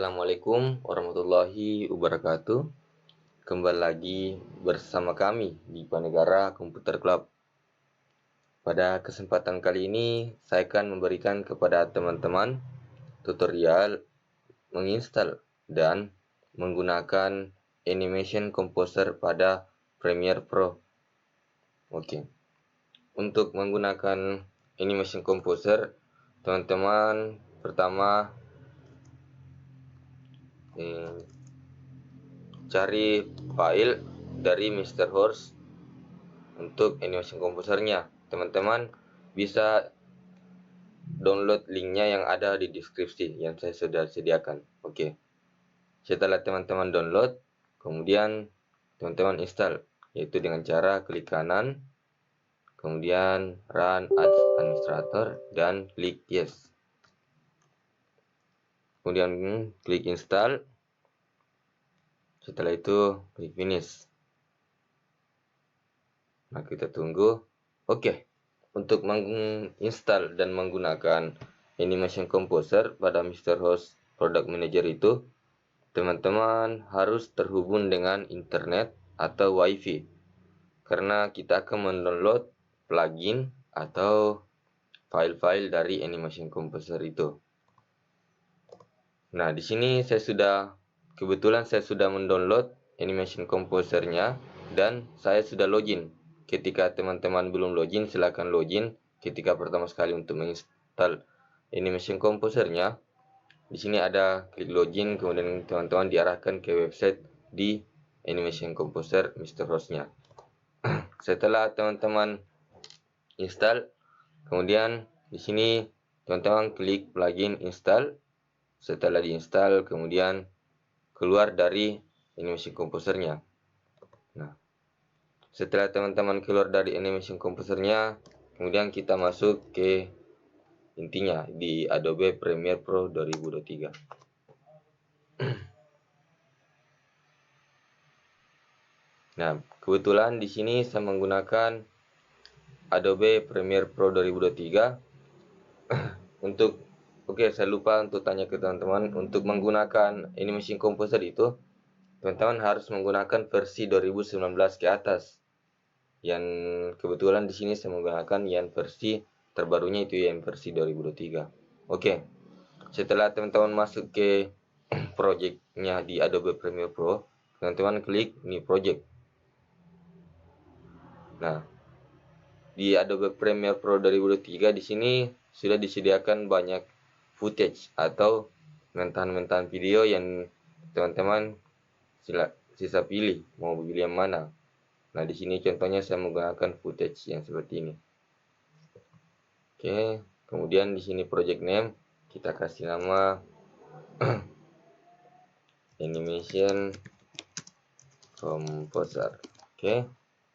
Assalamualaikum warahmatullahi wabarakatuh. Kembali lagi bersama kami di Panegara Komputer Club. Pada kesempatan kali ini, saya akan memberikan kepada teman-teman tutorial menginstal dan menggunakan Animation Composer pada Premiere Pro. Oke. Untuk menggunakan Animation Composer, teman-teman pertama cari file dari Mr. Horse untuk Animation Composernya. Teman-teman bisa download linknya yang ada di deskripsi yang saya sudah sediakan. Oke. Setelah teman-teman download, kemudian teman-teman install, yaitu dengan cara klik kanan, kemudian run as administrator dan klik yes. Kemudian klik install. Setelah itu klik finish. Nah, kita tunggu. Oke. Untuk menginstal dan menggunakan Animation Composer pada Mr. Host Product Manager itu, teman-teman harus terhubung dengan internet atau WiFi. Karena kita akan mendownload plugin atau file-file dari Animation Composer itu. Nah, di sini kebetulan saya sudah mendownload Animation Composer-nya dan saya sudah login. Ketika teman-teman belum login, silakan login ketika pertama sekali untuk menginstal Animation Composer-nya. Di sini ada klik login, kemudian teman-teman diarahkan ke website di Animation Composer Mr. Host-nya. Setelah teman-teman install, kemudian di sini teman-teman klik plugin install. Setelah diinstal, kemudian keluar dari Animation Composer-nya. Nah, setelah teman-teman keluar dari Animation Composer-nya, kemudian kita masuk ke intinya di Adobe Premiere Pro 2023. Nah, kebetulan di sini saya menggunakan Adobe Premiere Pro 2023 saya lupa untuk tanya ke teman-teman, untuk menggunakan Animation Composer itu teman-teman harus menggunakan versi 2019 ke atas. Yang kebetulan di sini saya menggunakan yang versi terbarunya, itu yang versi 2023. Oke. Setelah teman-teman masuk ke projectnya di Adobe Premiere Pro, teman-teman klik New Project. Nah, di Adobe Premiere Pro 2023 di sini sudah disediakan banyak footage atau mentahan-mentahan video yang teman-teman sisa pilih mau pilih yang mana. Nah, di sini contohnya saya menggunakan footage yang seperti ini. Oke, kemudian di sini project name kita kasih nama Animation Composer. Oke.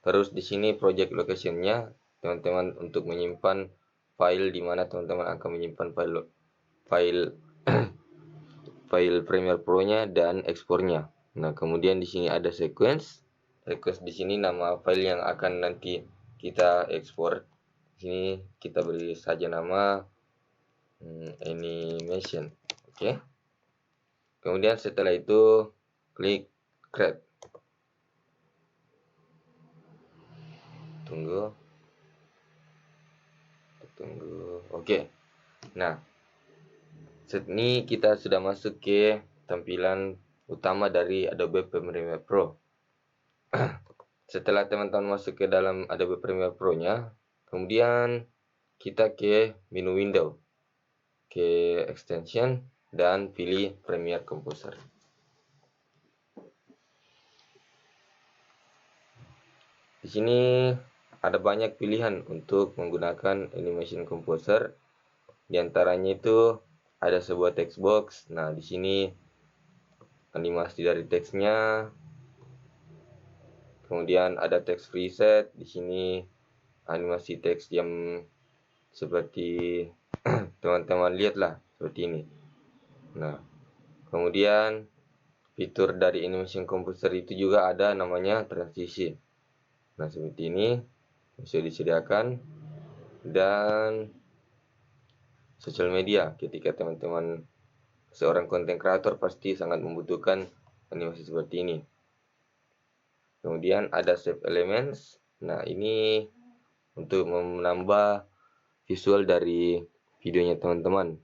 Terus di sini project location-nya teman-teman untuk menyimpan file di mana teman-teman akan menyimpan file Premiere Pro-nya dan ekspornya. Nah, kemudian di sini ada sequence. Request di sini nama file yang akan nanti kita ekspor. Di sini kita beri saja nama animation. Oke. Kemudian setelah itu klik create. Tunggu. Oke. Nah, saat ini kita sudah masuk ke tampilan utama dari Adobe Premiere Pro. Setelah teman-teman masuk ke dalam Adobe Premiere Pro-nya, kemudian kita ke menu window, ke extension, dan pilih Premiere Composer. Di sini ada banyak pilihan untuk menggunakan Animation Composer. Di antaranya itu ada sebuah text box. Nah, di sini animasi dari teksnya. Kemudian ada text preset. Di sini animasi teks yang seperti teman-teman lihatlah seperti ini. Nah, kemudian fitur dari Animation Composer itu juga ada namanya transisi. Nah, seperti ini bisa disediakan. Dan sosial media ketika teman-teman seorang konten kreator pasti sangat membutuhkan animasi seperti ini. Kemudian ada Save Elements. Nah, ini untuk menambah visual dari videonya teman-teman.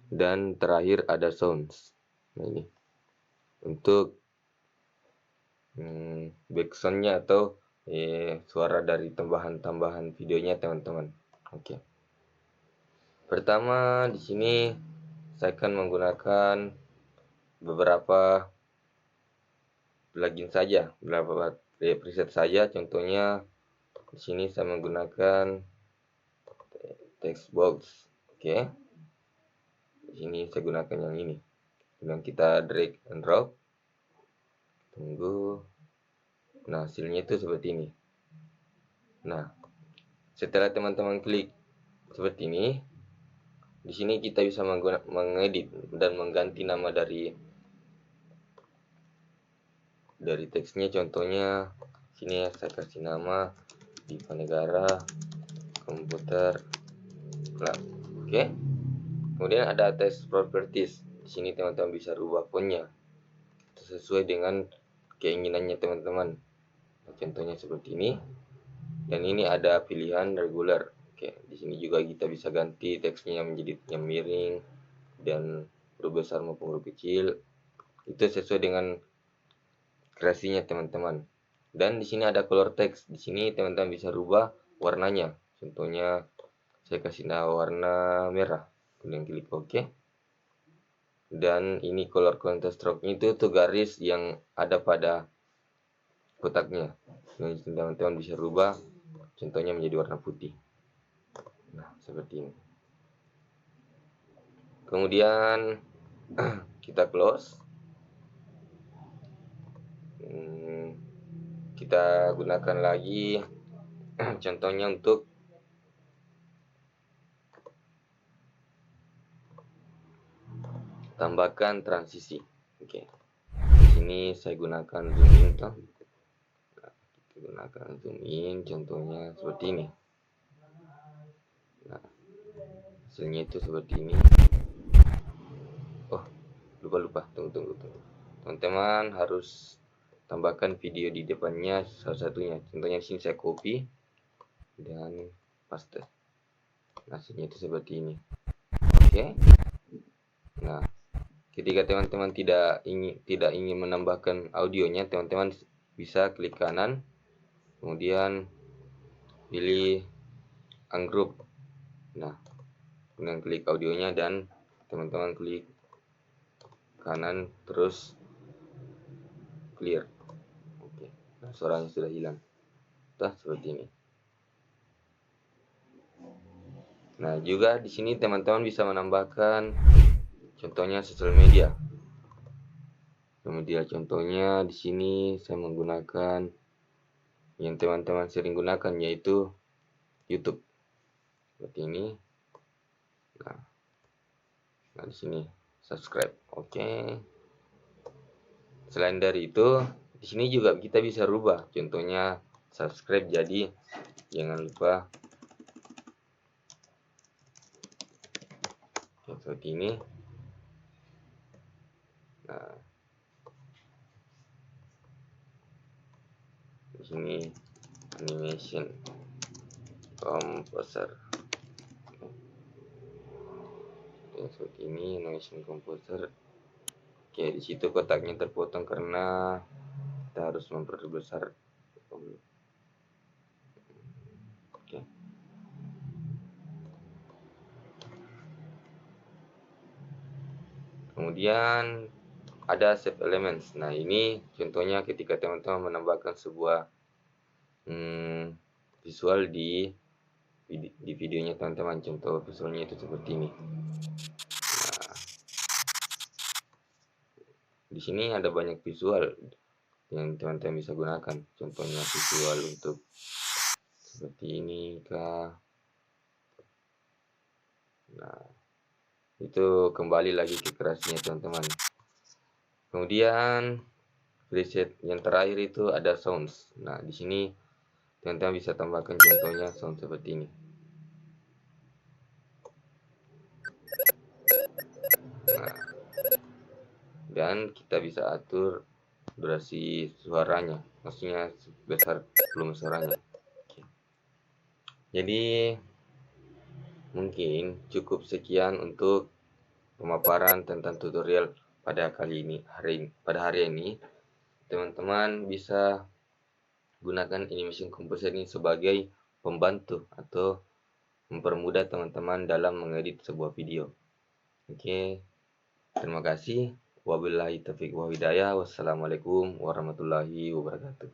Dan terakhir ada Sounds. Nah, ini untuk backsoundnya atau suara dari tambahan-tambahan videonya teman-teman. Oke. Pertama di sini saya akan menggunakan beberapa plugin saja, beberapa preset saja. Contohnya di sini saya menggunakan text box. Oke. Di sini saya gunakan yang ini. Kemudian kita drag and drop. Tunggu. Nah, hasilnya itu seperti ini. Nah, setelah teman-teman klik seperti ini, di sini kita bisa mengedit dan mengganti nama dari teksnya. Contohnya sini saya kasih nama Diva Negara Komputer Club. Oke. Kemudian ada text properties. Di sini teman-teman bisa rubah fontnya sesuai dengan keinginannya teman-teman. Contohnya seperti ini. Dan ini ada pilihan regular. Oke, di sini juga kita bisa ganti teksnya menjadi yang miring dan huruf besar maupun huruf kecil. Itu sesuai dengan kreasinya teman-teman. Dan di sini ada color text. Di sini teman-teman bisa rubah warnanya. Contohnya saya kasih nama warna merah. Kemudian klik OK. Dan ini color contrast stroke-nya itu tuh garis yang ada pada kotaknya. Nah, teman-teman bisa rubah. Contohnya menjadi warna putih. Nah, seperti ini. Kemudian kita close. Kita gunakan lagi contohnya untuk tambahkan transisi. Oke. Di sini saya gunakan zoom in toh. Nah, kita gunakan zoom in contohnya seperti ini. Nah, hasilnya itu seperti ini. Oh, lupa. Tunggu. Teman-teman harus tambahkan video di depannya salah satunya. Contohnya di sini saya copy dan paste. Hasilnya itu seperti ini. Oke. Nah, ketika teman-teman tidak ingin menambahkan audionya, teman-teman bisa klik kanan, kemudian pilih ungroup. Nah, kemudian klik audionya dan teman-teman klik kanan terus clear. Oke. Nah, suaranya sudah hilang. Seperti ini. Nah, juga di sini teman-teman bisa menambahkan contohnya sosial media. Kemudian contohnya di sini saya menggunakan yang teman-teman sering gunakan yaitu YouTube. Seperti ini. Nah, di sini subscribe. Oke. Selain dari itu, di sini juga kita bisa rubah. Contohnya subscribe jadi jangan lupa seperti ini. Nah, di sini animation composer. Seperti ini animation composer. Oke, di situ kotaknya terpotong karena kita harus memperbesar. Oke. Kemudian ada save elements. Nah, ini contohnya ketika teman-teman menambahkan sebuah visual di videonya teman-teman. Contoh visualnya itu seperti ini. Nah, di sini ada banyak visual yang teman-teman bisa gunakan. Contohnya visual untuk seperti ini kah. Nah, itu kembali lagi ke kreasinya teman-teman. Kemudian preset yang terakhir itu ada sounds. Nah, di sini teman-teman bisa tambahkan contohnya sound seperti ini. Nah, dan kita bisa atur durasi suaranya, maksudnya besar volume suaranya. Oke. Jadi mungkin cukup sekian untuk pemaparan tentang tutorial pada pada hari ini. Teman-teman bisa gunakan animation composer ini sebagai pembantu atau mempermudah teman-teman dalam mengedit sebuah video. Oke, terima kasih. Wabillahi taufiq wa hidayah. Wassalamualaikum warahmatullahi wabarakatuh.